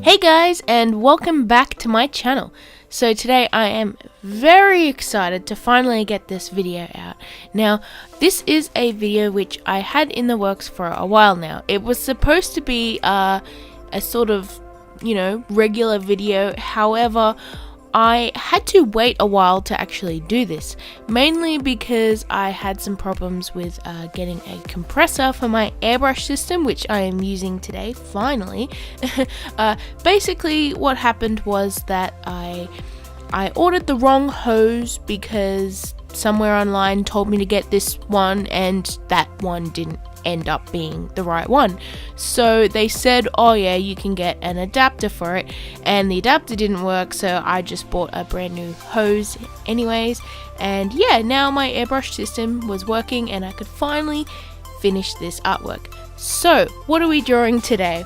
Hey guys, and welcome back to my channel. So today I am very excited to finally get this video out. Now, this is a video which I had in the works for a while now. It was supposed to be a sort of, regular video. However, I had to wait a while to actually do this, mainly because I had some problems with getting a compressor for my airbrush system, which I am using today, finally. Basically, what happened was that I ordered the wrong hose because somewhere online told me to get this one, and that one didn't end up being the right one. So they said, oh yeah, you can get an adapter for it, and the adapter didn't work, so I just bought a brand new hose anyways. And yeah, now my airbrush system was working and I could finally finish this artwork. So what are we drawing today?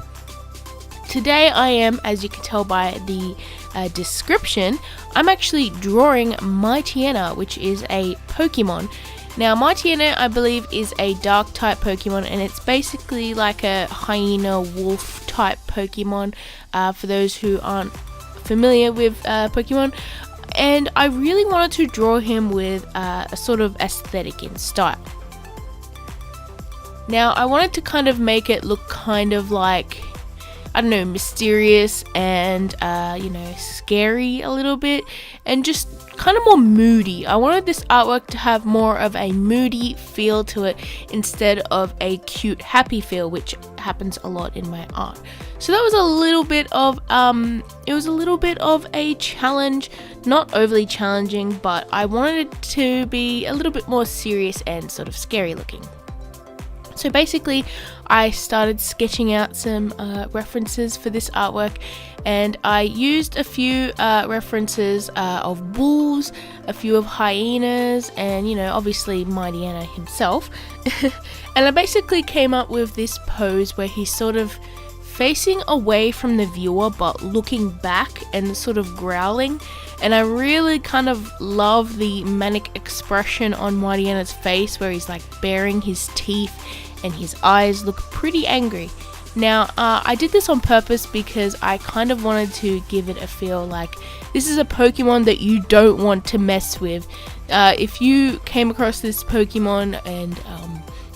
Today I am, as you can tell by the description, I'm actually drawing Mightyena, which is a Pokemon. Now, Mightyena, I believe, is a dark type Pokemon, and it's basically like a hyena wolf type Pokemon, for those who aren't familiar with Pokemon. And I really wanted to draw him with a sort of aesthetic in style. Now, I wanted to kind of make it look kind of like, I don't know, mysterious and, scary a little bit, and just kind of more moody. I wanted this artwork to have more of a moody feel to it instead of a cute, happy feel, which happens a lot in my art. So that was a little bit of, a challenge, not overly challenging, but I wanted it to be a little bit more serious and sort of scary looking. So basically, I started sketching out some references for this artwork, and I used a few references of wolves, a few of hyenas, and obviously Mightyena himself. And I basically came up with this pose where he's sort of facing away from the viewer but looking back and sort of growling. And I really kind of love the manic expression on Mightyena's face, where he's like baring his teeth and his eyes look pretty angry. Now, I did this on purpose because I kind of wanted to give it a feel like this is a Pokemon that you don't want to mess with. If you came across this Pokemon and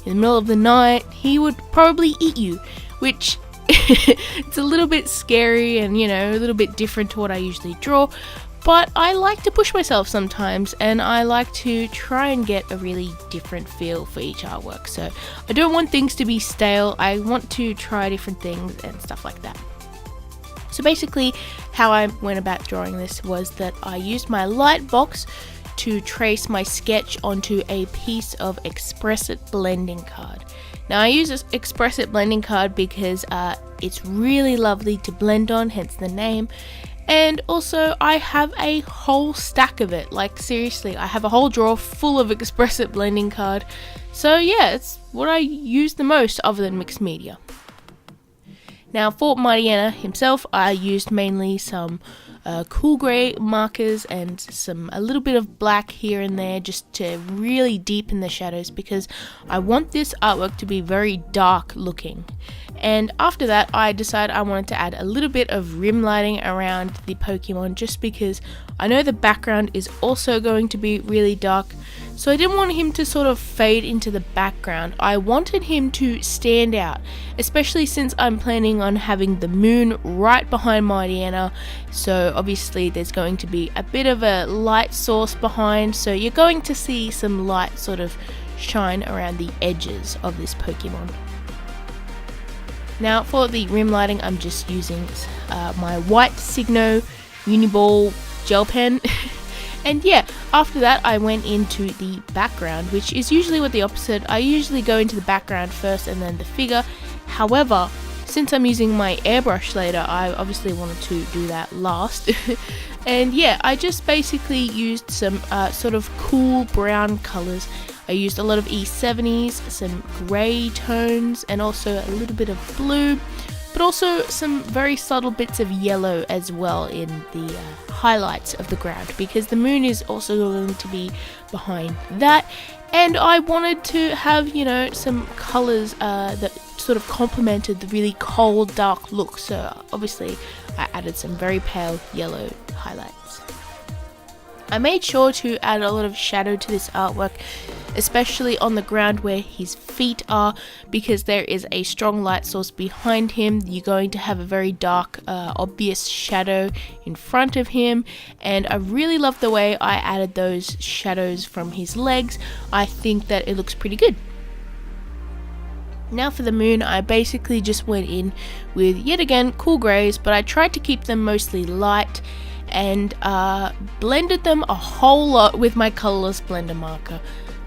in the middle of the night, he would probably eat you, which it's a little bit scary and a little bit different to what I usually draw. But I like to push myself sometimes, and I like to try and get a really different feel for each artwork. So I don't want things to be stale. I want to try different things and stuff like that. So basically, how I went about drawing this was that I used my light box to trace my sketch onto a piece of Express It blending card. Now, I use this Express It blending card because it's really lovely to blend on, hence the name. And also, I have a whole stack of it. Like, seriously, I have a whole drawer full of Express It blending card. So yeah, it's what I use the most other than mixed media. Now, for Mightyena himself, I used mainly some cool grey markers and a little bit of black here and there, just to really deepen the shadows, because I want this artwork to be very dark looking. And after that, I decided I wanted to add a little bit of rim lighting around the Pokemon, just because I know the background is also going to be really dark. So I didn't want him to sort of fade into the background. I wanted him to stand out, especially since I'm planning on having the moon right behind Mightyena. So obviously there's going to be a bit of a light source behind, so you're going to see some light sort of shine around the edges of this Pokemon. Now, for the rim lighting, I'm just using my white Signo Uniball gel pen. And yeah, after that I went into the background, which is usually what the opposite. I usually go into the background first and then the figure. However, since I'm using my airbrush later, I obviously wanted to do that last. And yeah, I just basically used some sort of cool brown colors. I used a lot of E70s, some grey tones, and also a little bit of blue. but also some very subtle bits of yellow as well in the highlights of the ground, because the moon is also going to be behind that. And I wanted to have, you know, some colors that sort of complemented the really cold, dark look. So obviously I added some very pale yellow highlights. I made sure to add a lot of shadow to this artwork, especially on the ground where his feet are, because there is a strong light source behind him. You're going to have a very dark, obvious shadow in front of him, and I really love the way I added those shadows from his legs. I think that it looks pretty good. Now for the moon, I basically just went in with, yet again, cool greys, but I tried to keep them mostly light, and blended them a whole lot with my colorless blender marker.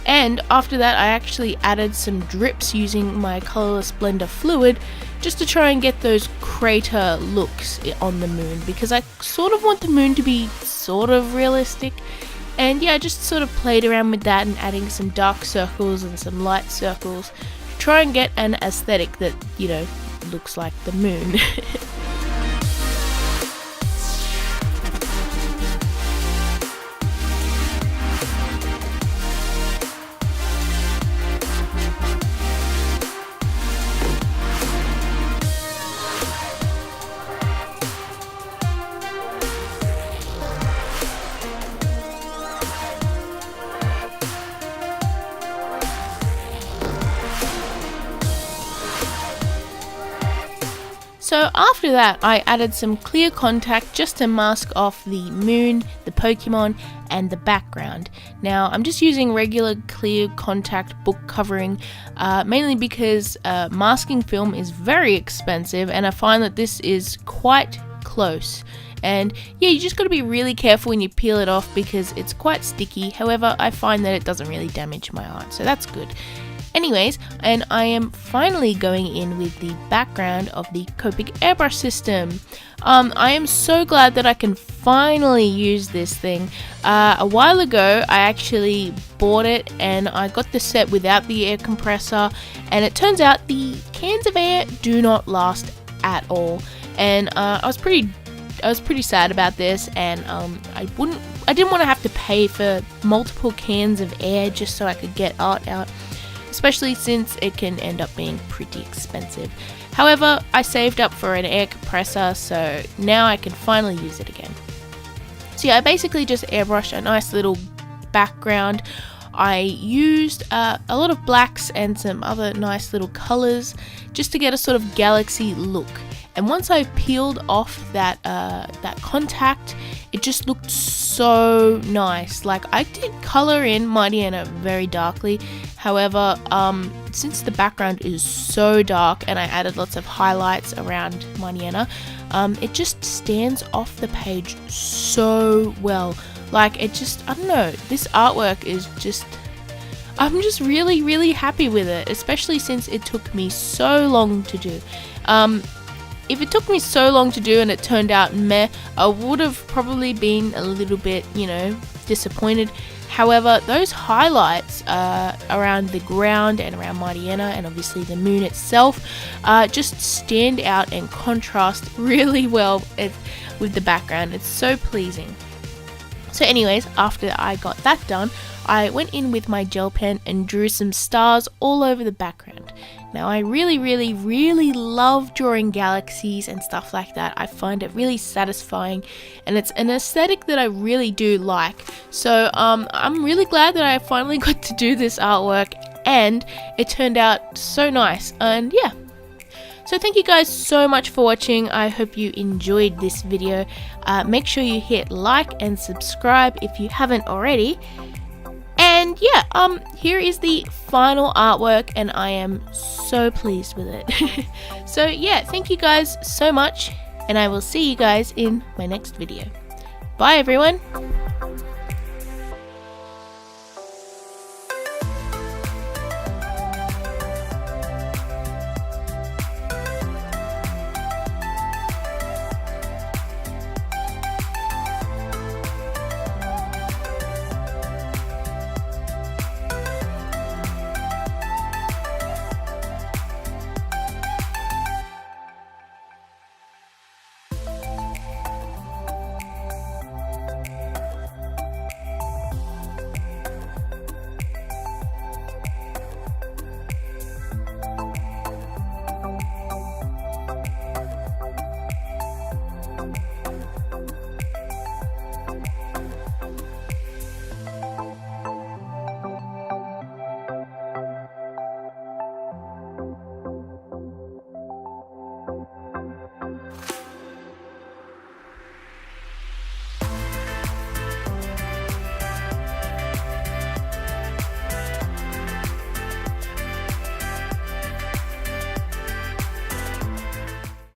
And after that, I actually added some drips using my colorless blender fluid, just to try and get those crater looks on the moon, because I sort of want the moon to be sort of realistic. And yeah, I just sort of played around with that and adding some dark circles and some light circles to try and get an aesthetic that, you know, looks like the moon. So after that, I added some clear contact just to mask off the moon, the Pokemon, and the background. Now I'm just using regular clear contact book covering, mainly because masking film is very expensive, and I find that this is quite close. And yeah, you just got to be really careful when you peel it off because it's quite sticky. However, I find that it doesn't really damage my art, so that's good. Anyways, and I am finally going in with the background of the Copic Airbrush system. I am so glad that I can finally use this thing. A while ago, I actually bought it and I got the set without the air compressor, and it turns out the cans of air do not last at all. And I was pretty sad about this, and I didn't want to have to pay for multiple cans of air just so I could get art out, especially since it can end up being pretty expensive. However, I saved up for an air compressor, so now I can finally use it again. So yeah, I basically just airbrushed a nice little background. I used a lot of blacks and some other nice little colors just to get a sort of galaxy look. And once I peeled off that contact, it just looked so nice. Like, I did color in Mightyena very darkly. However, since the background is so dark and I added lots of highlights around Mightyena, it just stands off the page so well. Like, it just, I don't know, this artwork is just, I'm just really, really happy with it, especially since it took me so long to do. If it took me so long to do and it turned out meh, I would have probably been a little bit, you know, disappointed. However, those highlights around the ground and around Mightyena and obviously the moon itself just stand out and contrast really well with the background. It's so pleasing. So anyways, after I got that done, I went in with my gel pen and drew some stars all over the background. Now, I really, really, really love drawing galaxies and stuff like that. I find it really satisfying, and it's an aesthetic that I really do like. So I'm really glad that I finally got to do this artwork, and it turned out so nice. And yeah. So thank you guys so much for watching. I hope you enjoyed this video. Make sure you hit like and subscribe if you haven't already. And yeah, here is the final artwork, and I am so pleased with it. So yeah, thank you guys so much, and I will see you guys in my next video. Bye everyone!